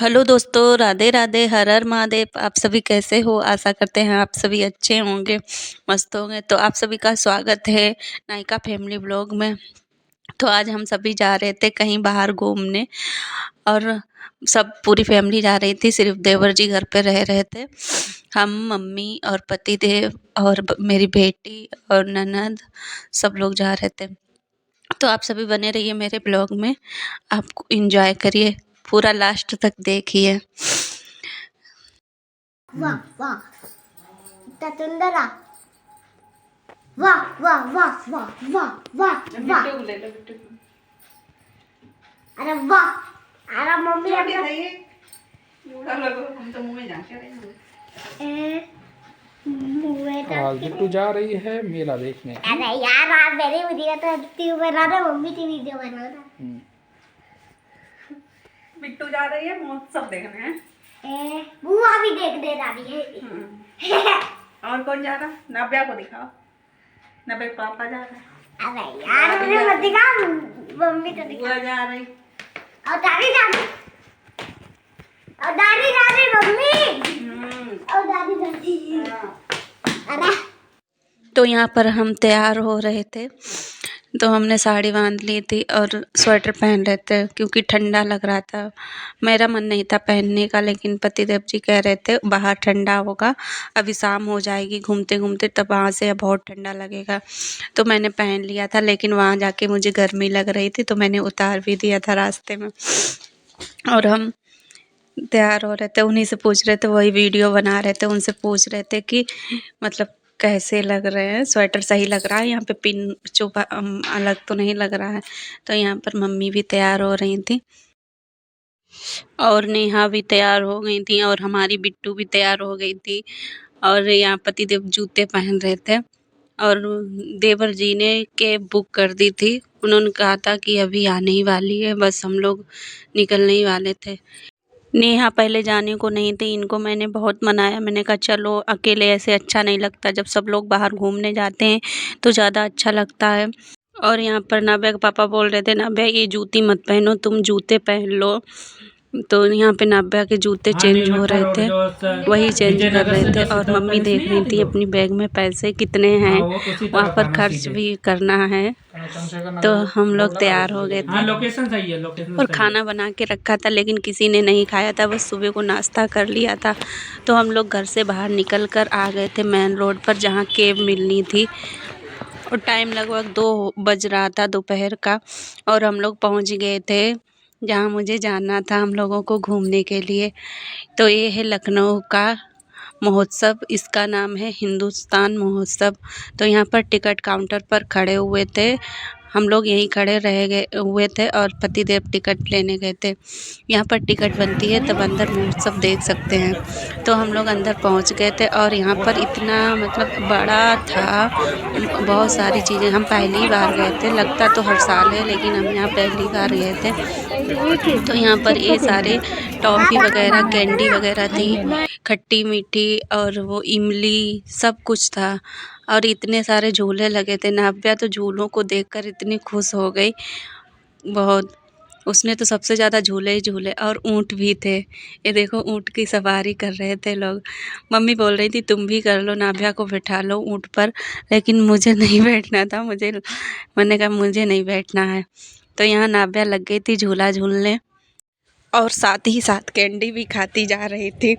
Hello दोस्तों, राधे राधे, हर हर महादेव। आप सभी कैसे हो? आशा करते हैं आप सभी अच्छे होंगे, मस्त होंगे। तो आप सभी का स्वागत है नायिका फैमिली व्लॉग में। तो आज हम सभी जा रहे थे कहीं बाहर घूमने और सब पूरी फैमिली जा रही थी, सिर्फ देवर जी घर पे रह रहे थे। हम, मम्मी और पति देव और मेरी बेटी और ननद, सब लोग जा रहे थे। तो आप सभी बने रहिए मेरे ब्लॉग में, आप एंजॉय करिए, पूरा लास्ट तक देखिए। वाह वाह ततुंदरा वाह वाह वाह वाह वाह वाह वाह अरे वाह अरे मम्मी बिट्टू जा रही है मेला देखने। अरे यार आप मेरी वीडियो तो टीवी बना रहे, मम्मी की वीडियो बना रहा। बिट्टू जा रही है महोत्सव देखने। बुआ भी देखने जा रही है। और कौन जा रहा? नव्या को दिखाओ, नव्या के पापा जा रहे हैं। अरे यार मुझे मत दिखाओ, मम्मी तो दिखा। बुआ जा रही और दादी जा रही, और दादी जा रही मम्मी, और दादी जा रही। अरे तो यहाँ पर हम तैयार हो रहे थे, तो हमने साड़ी बांध ली थी और स्वेटर पहन रहे थे क्योंकि ठंडा लग रहा था। मेरा मन नहीं था पहनने का, लेकिन पतिदेव जी कह रहे थे बाहर ठंडा होगा, अभी शाम हो जाएगी घूमते घूमते, तब वहाँ से बहुत ठंडा लगेगा। तो मैंने पहन लिया था, लेकिन वहाँ जाके मुझे गर्मी लग रही थी, तो मैंने उतार भी दिया था रास्ते में। और हम तैयार हो रहे थे, उन्हीं से पूछ रहे थे, वही वीडियो बना रहे थे, उनसे पूछ रहे थे कि मतलब कैसे लग रहे हैं, स्वेटर सही लग रहा है, यहाँ पे पिन चुभा अलग तो नहीं लग रहा है। तो यहाँ पर मम्मी भी तैयार हो रही थी और नेहा भी तैयार हो गई थी और हमारी बिट्टू भी तैयार हो गई थी। और यहाँ पतिदेव जूते पहन रहे थे और देवर जी ने कैब बुक कर दी थी। उन्होंने कहा था कि अभी आने ही वाली है, बस हम लोग निकलने ही वाले थे। नेहा पहले जाने को नहीं थी, इनको मैंने बहुत मनाया, मैंने कहा चलो, अकेले ऐसे अच्छा नहीं लगता, जब सब लोग बाहर घूमने जाते हैं तो ज़्यादा अच्छा लगता है। और यहाँ पर नाभ्या के पापा बोल रहे थे, नाभ्या ये जूती मत पहनो, तुम जूते पहन लो। तो यहाँ पे नाभ्या के जूते चेंज हो रहे थे, वही चेंज कर रहे थे। और मम्मी देख रही थी अपनी बैग में पैसे कितने हैं, वहाँ पर खर्च भी करना है। तो हम लोग तैयार हो गए थे लोकेशन सही है, लोकेशन और खाना बना के रखा था, लेकिन किसी ने नहीं खाया था, बस सुबह को नाश्ता कर लिया था। तो हम लोग घर से बाहर निकल कर आ गए थे मेन रोड पर, जहाँ कैब मिलनी थी। और टाइम लगभग 2 बज रहा था दोपहर का, और हम लोग पहुँच गए थे जहाँ मुझे जाना था हम लोगों को घूमने के लिए। तो ये है लखनऊ का महोत्सव, इसका नाम है हिंदुस्तान महोत्सव। तो यहाँ पर टिकट काउंटर पर खड़े हुए थे, हम लोग यहीं खड़े रह गए हुए थे और पतिदेव टिकट लेने गए थे। यहाँ पर टिकट बनती है, तब अंदर महोत्सव देख सकते हैं। तो हम लोग अंदर पहुँच गए थे और यहाँ पर इतना मतलब बड़ा था, बहुत सारी चीज़ें। हम पहली बार गए थे, लगता तो हर साल है, लेकिन हम यहाँ पहली बार गए थे। तो यहाँ पर ये सारे टॉफ़ी वगैरह, कैंडी वगैरह थी, खट्टी मीठी और वो इमली, सब कुछ था। और इतने सारे झूले लगे थे, नाभ्या तो झूलों को देखकर इतनी खुश हो गई बहुत। उसने तो सबसे ज़्यादा झूले ही झूले, और ऊँट भी थे, ये देखो ऊँट की सवारी कर रहे थे लोग। मम्मी बोल रही थी तुम भी कर लो, नाभ्या को बैठा लो ऊँट पर, लेकिन मुझे नहीं बैठना था, मैंने कहा मुझे नहीं बैठना है। तो यहाँ नाभ्या लग गई थी झूला झूलने और साथ ही साथ कैंडी भी खाती जा रही थी।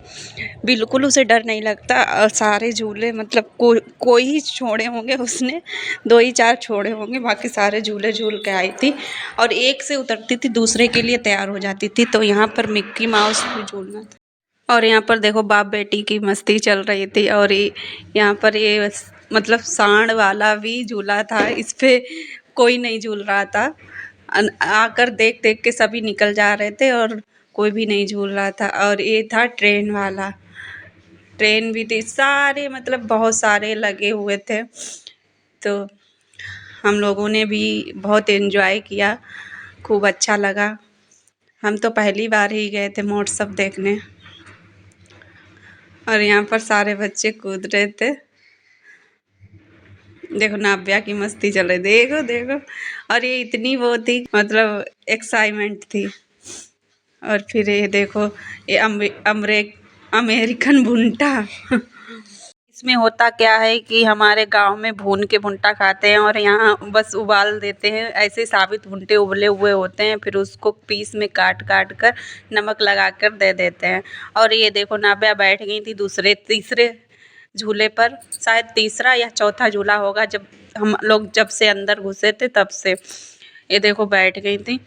बिल्कुल उसे डर नहीं लगता, और सारे झूले मतलब कोई ही छोड़े होंगे उसने, 2 ही 4 छोड़े होंगे, बाकी सारे झूले झूल के आई थी। और एक से उतरती थी दूसरे के लिए तैयार हो जाती थी। तो यहाँ पर मिक्की माउस भी झूलना था, और यहाँ पर देखो बाप बेटी की मस्ती चल रही थी। और यहाँ पर ये मतलब सांड वाला भी झूला था, इस पे कोई नहीं झूल रहा था। आकर देख देख के सभी निकल जा रहे थे और कोई भी नहीं झूल रहा था। और ये था ट्रेन वाला, ट्रेन भी थी, सारे मतलब बहुत सारे लगे हुए थे। तो हम लोगों ने भी बहुत एंजॉय किया, खूब अच्छा लगा। हम तो पहली बार ही गए थे महोत्सव देखने। और यहाँ पर सारे बच्चे कूद रहे थे, देखो नाव्या की मस्ती चल रही, देखो देखो। और ये इतनी वो थी, मतलब एक्साइटमेंट थी। और फिर ये देखो ये अमेरिकन भुंटा। इसमें होता क्या है कि हमारे गांव में भून के भुंटा खाते हैं और यहाँ बस उबाल देते हैं। ऐसे साबित भुंटे उबले हुए होते हैं, फिर उसको पीस में काट काट कर नमक लगा कर दे देते हैं। और ये देखो नाब्या बैठ गई थी तीसरे झूले पर, शायद तीसरा या चौथा झूला होगा। जब हम लोग जब से अंदर घुसे थे तब से ये देखो बैठ गई थी।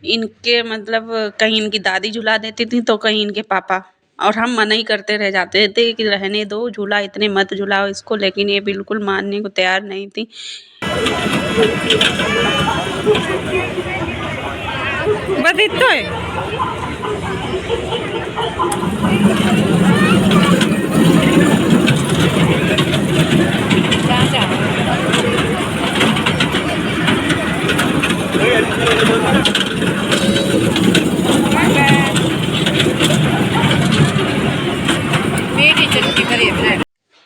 इनके मतलब कहीं इनकी दादी झुला देती थी तो कहीं इनके पापा, और हम मना ही करते रह जाते थे कि रहने दो झूला, इतने मत झुलाओ इसको, लेकिन ये बिल्कुल मानने को तैयार नहीं थी। बस इतना है।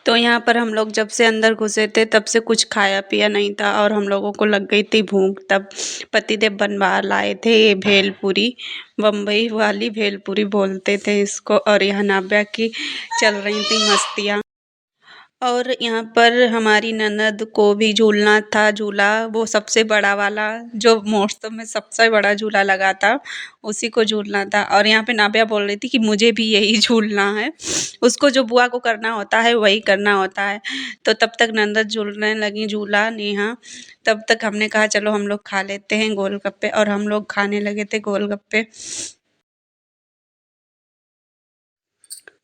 तो यहाँ पर हम लोग जब से अंदर घुसे थे तब से कुछ खाया पिया नहीं था और हम लोगों को लग गई थी भूख। तब पतिदेव बनवा लाए थे ये भेलपुरी, बम्बई वाली भेलपुरी बोलते थे इसको। और यहाँ नाब्या की चल रही थी मस्तियाँ। और यहाँ पर हमारी ननद को भी झूलना था झूला, वो सबसे बड़ा वाला जो महोत्सव में सबसे बड़ा झूला लगा था उसी को झूलना था। और यहाँ पे नाब्या बोल रही थी कि मुझे भी यही झूलना है। उसको जो बुआ को करना होता है वही करना होता है। तो तब तक ननद झूलने लगी झूला नेहा। तब तक हमने कहा चलो हम लोग खा लेते हैं गोलगप्पे, और हम लोग खाने लगे थे गोलगप्पे।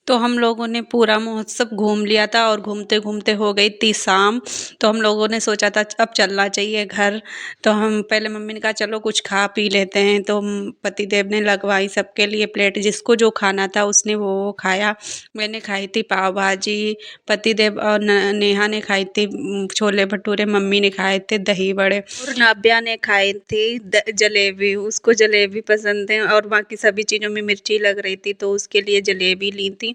तो हम लोगों ने पूरा महोत्सव घूम लिया था और घूमते घूमते हो गई थी शाम। तो हम लोगों ने सोचा था अब चलना चाहिए घर। तो हम पहले मम्मी ने कहा चलो कुछ खा पी लेते हैं। तो पतिदेव ने लगवाई सबके लिए प्लेट, जिसको जो खाना था उसने वो खाया। मैंने खाई थी पाव भाजी, पतिदेव और नेहा ने खाई थी छोले भटूरे, मम्मी ने खाए थे दही बड़े, और नाब्या ने खाई थी जलेबी। उसको जलेबी पसंद है और बाकी सभी चीज़ों में मिर्ची लग रही थी तो उसके लिए जलेबी ली थी।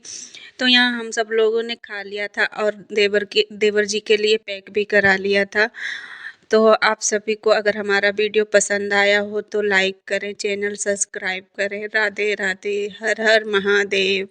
तो यहाँ हम सब लोगों ने खा लिया था और देवर जी के लिए पैक भी करा लिया था। तो आप सभी को अगर हमारा वीडियो पसंद आया हो तो लाइक करें, चैनल सब्सक्राइब करें। राधे राधे, हर हर महादेव।